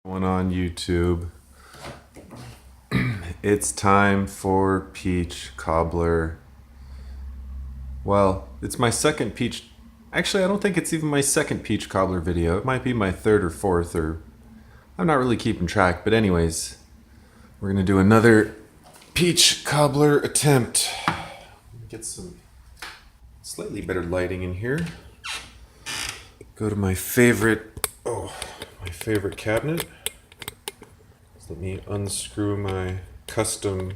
Going on YouTube. It's time for peach cobbler. Well, it's my second peach. Actually, I don't think it's even my second peach cobbler video. It might be my third or fourth, or I'm not really keeping track. But anyways, we're gonna do another peach cobbler attempt. Get some slightly better lighting in here. Go to my favorite cabinet. Let me unscrew my custom.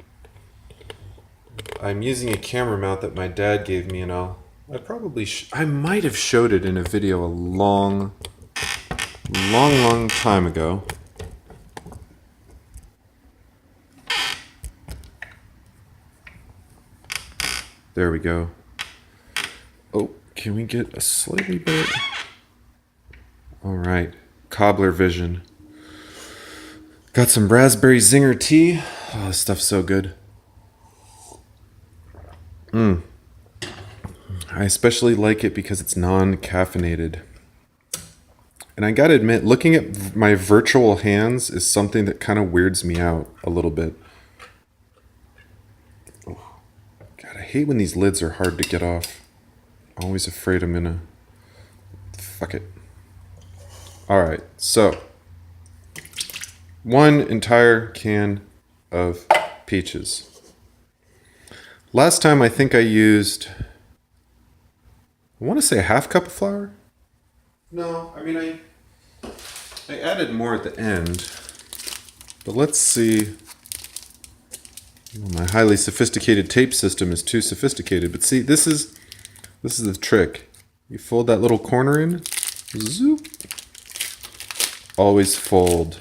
I'm using a camera mount that my dad gave me, and I might have showed it in a video a long time ago. There we go. Oh, can we get a slightly better? All right, cobbler vision. Got some raspberry zinger tea. Oh, this stuff's so good. I especially like it because it's non-caffeinated. And I gotta admit, looking at my virtual hands is something that kind of weirds me out a little bit. Oh, God, I hate when these lids are hard to get off. I'm always afraid I'm gonna... Fuck it. Alright, so... 1 entire can of peaches. Last time I think I used, I want to say a half cup of flour. No, I mean I added more at the end. But let's see. My highly sophisticated tape system is too sophisticated. But see, this is the trick. You fold that little corner in. Zoop. Always fold.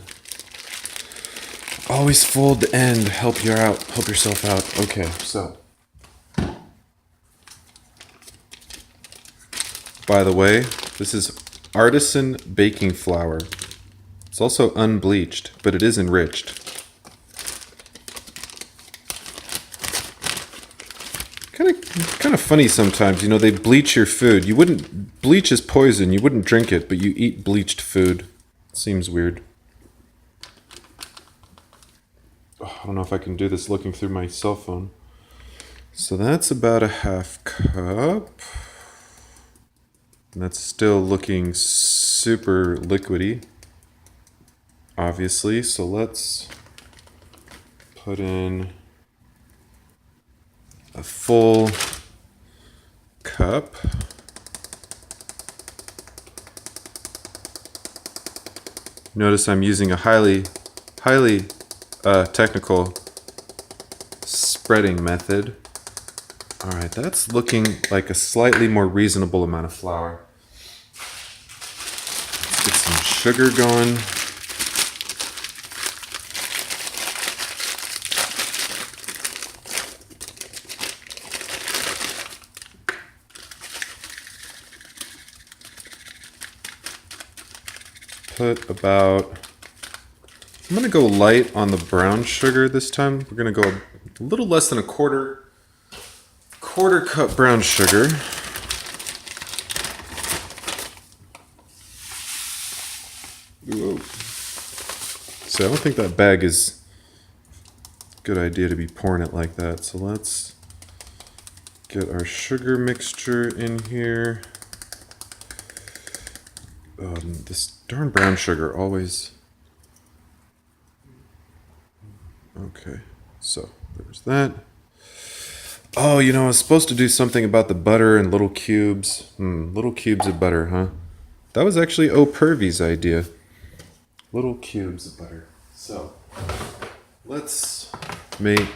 Always fold the end. Help yourself out. Okay, so. By the way, this is artisan baking flour. It's also unbleached, but it is enriched. Kind of funny sometimes, you know, they bleach your food. Bleach is poison. You wouldn't drink it, but you eat bleached food. Seems weird. I don't know if I can do this looking through my cell phone. So that's about a half cup. And that's still looking super liquidy, obviously. So let's put in a full cup. Notice I'm using a highly technical spreading method. All right, that's looking like a slightly more reasonable amount of flour. Let's get some sugar going. I'm gonna go light on the brown sugar this time. We're gonna go a little less than a quarter cup brown sugar. Whoa. So I don't think that bag is a good idea to be pouring it like that. So let's get our sugar mixture in here. This darn brown sugar always... Okay, so there's that. Oh, you know, I was supposed to do something about the butter and little cubes. Little cubes of butter, huh? That was actually Purvy's idea. Little cubes of butter. So, let's make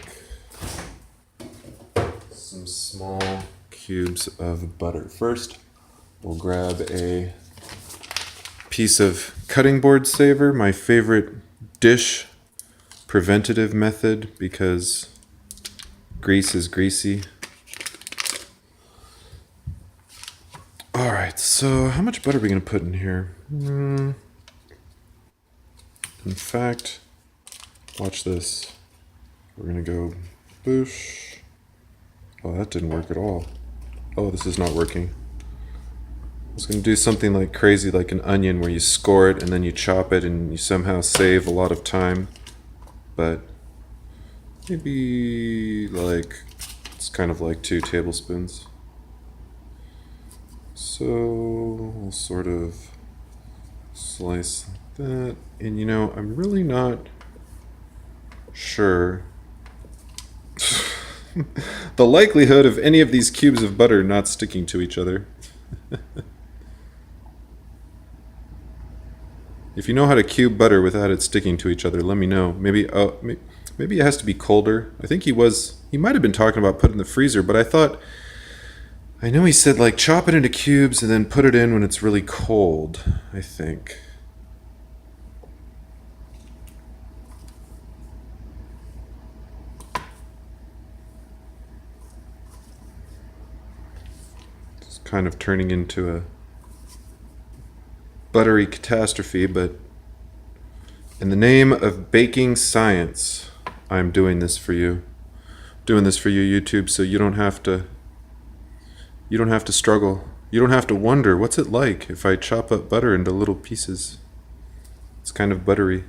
some small cubes of butter. First, we'll grab a piece of cutting board saver, my favorite dish preventative method because grease is greasy. All right, so how much butter are we going to put in here? In fact, watch this. We're going to go boosh. Oh, that didn't work at all. Oh, this is not working. was going to do something like crazy, like an onion, where you score it and then you chop it and you somehow save a lot of time. But maybe like, it's kind of like 2 tablespoons. So we'll sort of slice that. And you know, I'm really not sure the likelihood of any of these cubes of butter not sticking to each other. If you know how to cube butter without it sticking to each other, let me know. Maybe maybe it has to be colder. I think he might have been talking about put it in the freezer, but I know he said like chop it into cubes and then put it in when it's really cold, I think. It's kind of turning into a buttery catastrophe, but in the name of baking science, I'm doing this for you. Doing this for you, YouTube, so you don't have to struggle. You don't have to wonder what's it like if I chop up butter into little pieces. It's kind of buttery.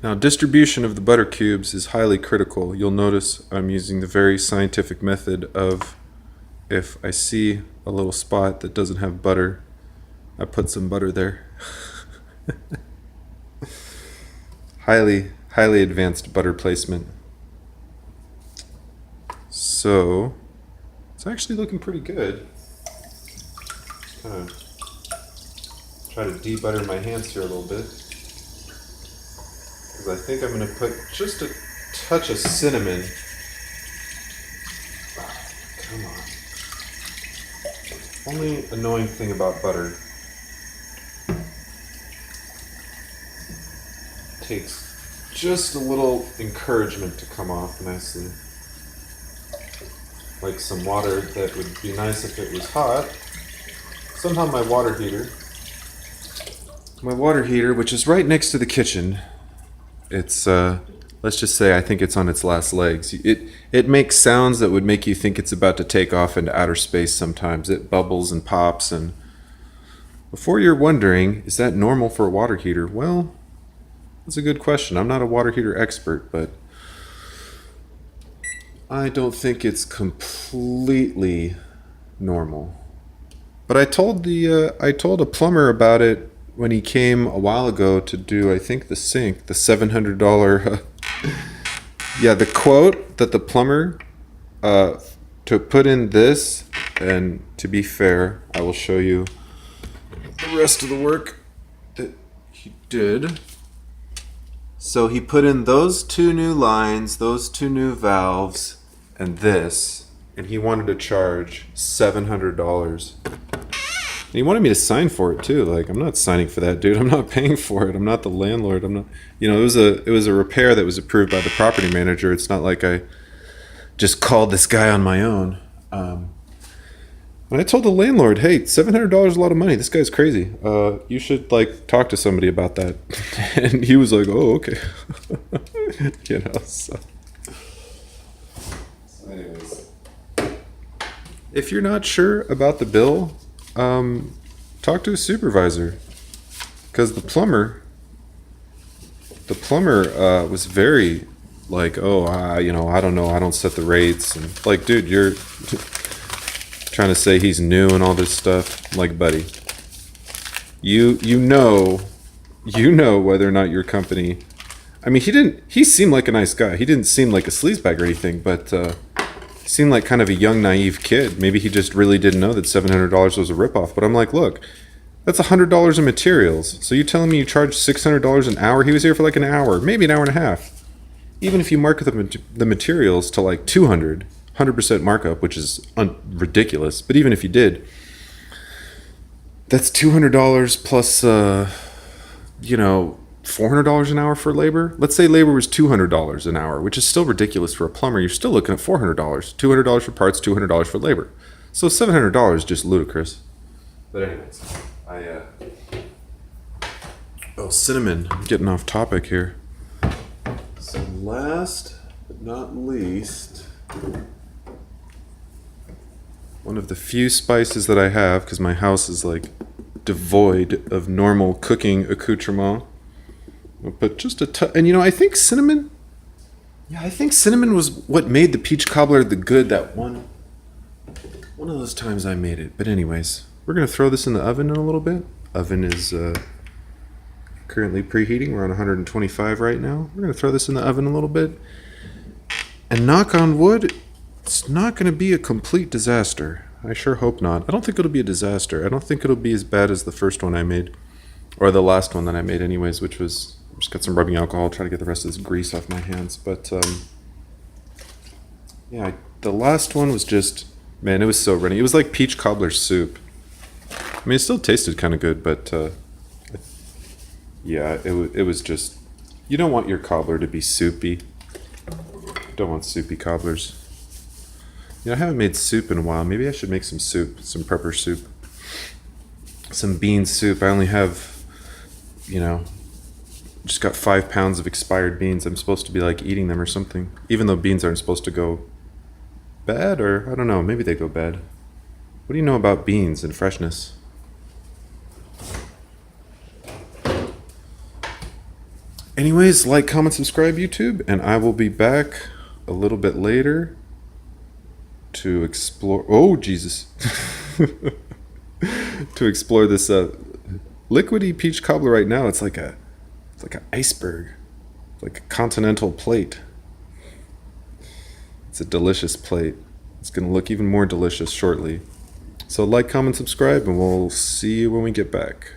Now, distribution of the butter cubes is highly critical. You'll notice I'm using the very scientific method of, if I see a little spot that doesn't have butter, I put some butter there. Highly advanced butter placement. So it's actually looking pretty good. Just kind of try to debutter my hands here a little bit, because I think I'm going to put just a touch of cinnamon. Come on. Only annoying thing about butter, takes just a little encouragement to come off nicely. Like some water that would be nice if it was hot. Somehow my water heater, which is right next to the kitchen, it's let's just say I think it's on its last legs. It makes sounds that would make you think it's about to take off into outer space sometimes. It bubbles and pops, and before you're wondering, is that normal for a water heater? Well, that's a good question. I'm not a water heater expert, but I don't think it's completely normal. But I told a plumber about it when he came a while ago to do, I think, the sink, the $700. Yeah, the quote that the plumber to put in this, and to be fair, I will show you the rest of the work that he did. So he put in those 2 new lines, those 2 new valves, and this, and he wanted to charge $700. And he wanted me to sign for it too. Like, I'm not signing for that, dude. I'm not paying for it. I'm not the landlord. I'm not, it was a repair that was approved by the property manager. It's not like I just called this guy on my own. And I told the landlord, hey, $700 is a lot of money. This guy's crazy. You should talk to somebody about that. And he was like, oh, okay. So anyways, if you're not sure about the bill, talk to a supervisor, because the plumber was very I don't know, I don't set the rates, and dude, you're trying to say he's new and all this stuff. Buddy, you know whether or not your company, I mean, he seemed like a nice guy. He didn't seem like a sleazebag or anything, but he seemed like kind of a young, naive kid. Maybe he just really didn't know that $700 was a ripoff. But I'm like, look, that's $100 in materials. So you're telling me you charge $600 an hour? He was here for an hour, maybe an hour and a half. Even if you mark the materials to 100% markup, which is ridiculous. But even if you did, that's $200 plus, $400 an hour for labor. Let's say labor was $200 an hour, which is still ridiculous for a plumber. You're still looking at $400. $200 for parts, $200 for labor. So $700 is just ludicrous. But anyways, cinnamon. I'm getting off topic here. So last but not least, One of the few spices that I have, because my house is like devoid of normal cooking accoutrement. I'll put just a touch, and I think cinnamon. Yeah, I think cinnamon was what made the peach cobbler the good that one of those times I made it. But anyways, we're gonna throw this in the oven in a little bit. Oven is currently preheating. We're on 125 right now. We're gonna throw this in the oven a little bit, and knock on wood, it's not gonna be a complete disaster. I sure hope not. I don't think it'll be a disaster. I don't think it'll be as bad as the first one I made, or the last one that I made anyways, which was, just got some rubbing alcohol, try to get the rest of this grease off my hands. But yeah, the last one was just, man, it was so runny. It was like peach cobbler soup. I mean, it still tasted kind of good, but yeah, it was just, you don't want your cobbler to be soupy. You don't want soupy cobblers. I haven't made soup in a while. Maybe I should make some soup, some prepper soup, some bean soup. I only have, just got 5 pounds of expired beans. I'm supposed to be like eating them or something, even though beans aren't supposed to go bad, or I don't know, maybe they go bad. What do you know about beans and freshness? Anyways, like, comment, subscribe, YouTube, and I will be back a little bit later to explore, oh Jesus, to explore this liquidy peach cobbler. Right now it's like an iceberg, like a continental plate. It's a delicious plate. It's gonna look even more delicious shortly. So like, comment, subscribe, and we'll see you when we get back.